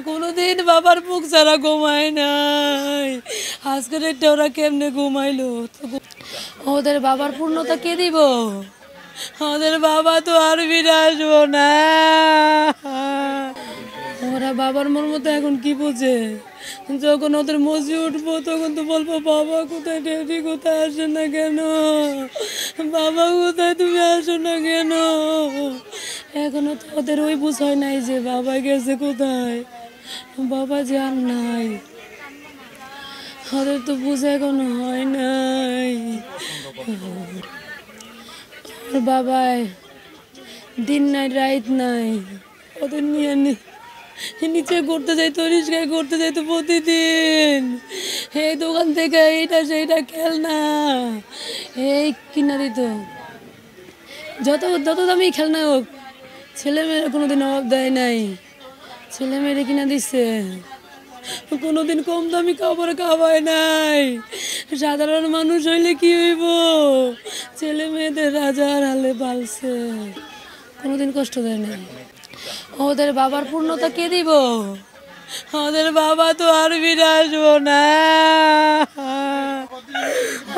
কোনোদিন বাবার মুখ ছাড়া ঘুমায় নাই। আজকের একটা ওরা কেমনে ঘুমাইলো? ওদের বাবার পূর্ণতা কে দিব? ওদের বাবা তো আর ফিরে আসবো না। ওরা বাবার মর্ম তো এখন কি বোঝে? যখন ওদের মসজিদ উঠবো তখন তো বলবো, বাবা কোথায়, ড্যাডি কোথায়, আসে না কেন? বাবা কোথায়, তুমি আসো না কেন? এখনো তো ওদের ওই বুঝ হয় নাই যে বাবা গেছে কোথায়, বাবা যে আর নাই। ওদের তো বুঝে এখনো হয় নাই। বাবাই দিন নাই রাত নাই ওদের নিয়ে নিচে ঘুরতে যাইতো, রিক্সায় ঘুরতে যাইতো প্রতিদিন। এই দোকান থেকে এইটা সেইটা খেলনা এই কিনা দিত, যত যত দামি খেলনা হোক। ছেলে মেয়েরা কোনোদিন অভাব দেয় নাই, ছেলে মেয়েরা কিনা দিচ্ছে। কোনোদিন কম দামি খাবার খাওয়ায় নাই। সাধারণ মানুষ হইলে কি হইব? ছেলে মেয়েদের রাজার হালে পালছে, কোনোদিন কষ্ট দেয় নাই। ওদের বাবার পূর্ণতা কে দিব? ওদের বাবা তো আর ফিরে আসবো না।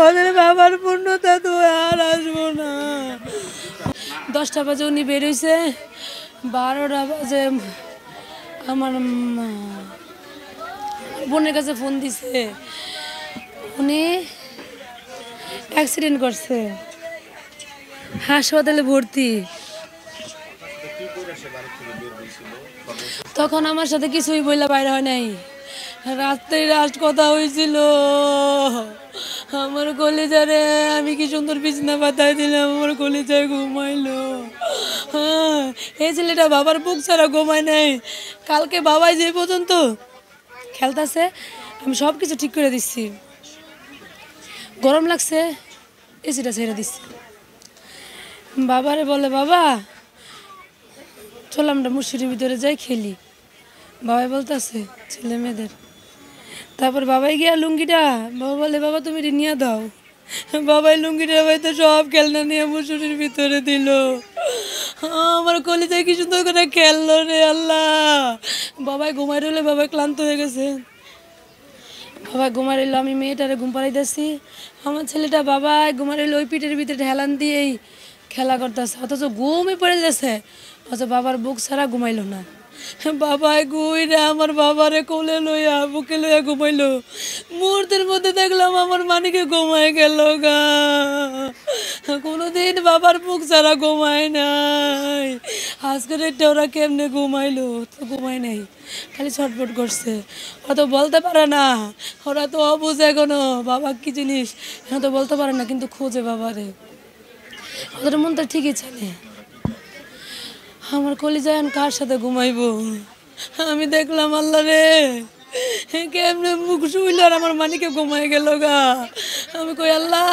ওদের বাবার পূর্ণতা তো আর আসবো না। 10টা বাজে উনি বেরোইছে, 12টা বাজে আমার বোনের কাছে ফোন দিছে, উনি অ্যাক্সিডেন্ট করছে, হাসপাতালে ভর্তি। তখন আমার সাথে কিছুই বইলা বাইরে হয় নাই। রাত্রে লাস্ট কথা হয়েছিল, আমার কলিজারে আমি কি সুন্দর বিছনা পাতায় দিলাম, আমার কলিজায় ঘুমাইলো। এই ছেলেটা বাবার বুক ছাড়া ঘুমায় নাই। কালকে বাবাই যে পর্যন্ত খেলতেছে, আমি সব কিছু ঠিক করে দিচ্ছি। গরম লাগছে, এসিটা ছেড়ে দিচ্ছি। বাবারে বলে, বাবা চল আমরা মুর্শিদের ভিতরে যাই খেলি। বাবাই বলতেছে ছেলে মেয়েদের। তারপর বাবাই গিয়া লুঙ্গিটা, বাবা বলে, বাবা তুমি নিয়ে দাও। বাবাই লুঙ্গিটা হয়তো সব খেলনা নিয়ে মুর্শিদের ভিতরে দিল। আমার কলিজায় কি সুন্দর করে খেললো রে আল্লাহ। বাবাই ঘুমাই রইলে, বাবাই ক্লান্ত হয়ে গেছে। বাবা ঘুমাই রইল, আমি মেয়েটারে ঘুম পাড়াই দিচ্ছি। আমার ছেলেটা বাবাই ঘুমাই রইল, ওই পিঠের ভিতরে হেলান দিয়েই খেলা করতেছে, অথচ ঘুমই পড়ে যাচ্ছে। অথচ বাবার বুক ছাড়া ঘুমাইলো না। বাবাই গুইরা আমার বাবারে কোলে লইয়া বুকে লইয়া ঘুমাইলো। মুহূর্তের মধ্যে দেখলাম আমার মানিকে ঘুমাই গেল গা। কোনোদিন বাবার বুক ছাড়া ঘুমায় নাই। আজকের একটা ওরা কেমনে ঘুমাইলো? তো ঘুমায় নাই, খালি ছটফট করছে। ওরা তো বলতে পারে না, ওরা তো অবুঝ এখনো বাবা কি জিনিস, এখন তো বলতে পারে না, কিন্তু খোঁজে বাবারে। ওদের মনটা ঠিকই চলে। আমার কলিজায় কার সাথে ঘুমাইবো? আমি দেখলাম আল্লাহ রে কেমনে মুখ শুইল আর আমার মানিকে ঘুমাই গেল গা। আমি কই, আল্লাহ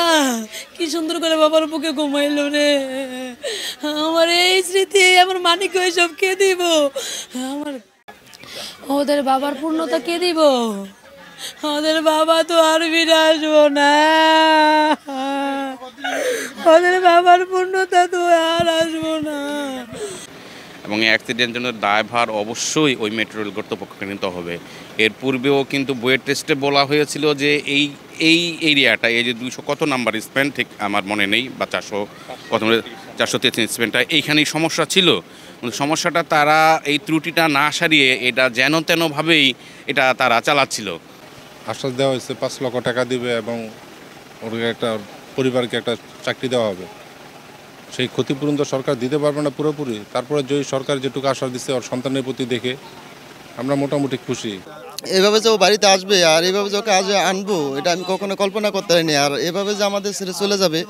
কি সুন্দর করে বাবার বুকে ঘুমাইলো রে। আমার এই স্মৃতি, আমার মানিকে ওইসব কে দিব? আমার ওদের বাবার পূর্ণতা কে দিব? ওদের বাবা তো আর ফিরে আসবো না। ওদের বাবার পূর্ণতা তো আর আসবো না। এবং এই অ্যাক্সিডেন্টের জন্য দায়ভার অবশ্যই ওই মেট্রো রেল কর্তৃপক্ষকে নিতে হবে। এর পূর্বেও কিন্তু বইয়ের টেস্টে বলা হয়েছিল যে এই এই এরিয়াটা, এই যে 200 কত নাম্বার স্প্যান ঠিক আমার মনে নেই, বা 400 কত 433 স্প্যানটা, এইখানেই সমস্যা ছিল। সমস্যাটা তারা এই ত্রুটিটা না সারিয়ে এটা যেন তেনভাবেই এটা তারা চালাচ্ছিল। আশ্বাস দেওয়া হয়েছে 5 লক্ষ টাকা দিবে এবং ওর একটা পরিবারকে একটা চাকরি দেওয়া হবে। সেই ক্ষতিপূরণ তো সরকার দিতে পারবে না পুরোপুরি, তারপরে যে সরকার যেটুকু আশ্বাস দিচ্ছে ওর সন্তানের প্রতি দেখে আমরা মোটামুটি খুশি। এভাবে যে ও বাড়িতে আসবে আর এভাবে যে ওকে আজ আনবো, এটা আমি কখনো কল্পনা করতে পারিনি। আর এভাবে যে আমাদের ছেড়ে চলে যাবে,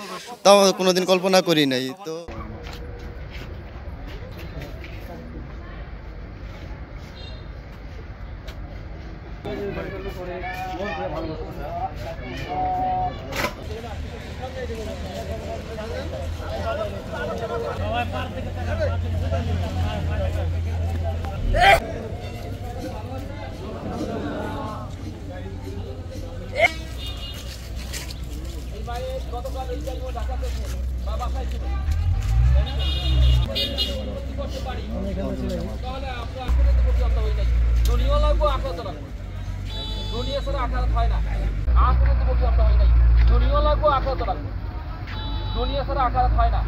তাও কোনোদিন কল্পনা করি নাই। তো দুনিয়া লাগবো আখেরাত লাগবো দুনিয়া ছাড়া আখেরাত হয় না আখেরাত তো বলতে আমরা হয় নাই দুনিয়া লাগবো আখেরাত লাগবো দুনিয়া ছাড়া আখেরাত হয় না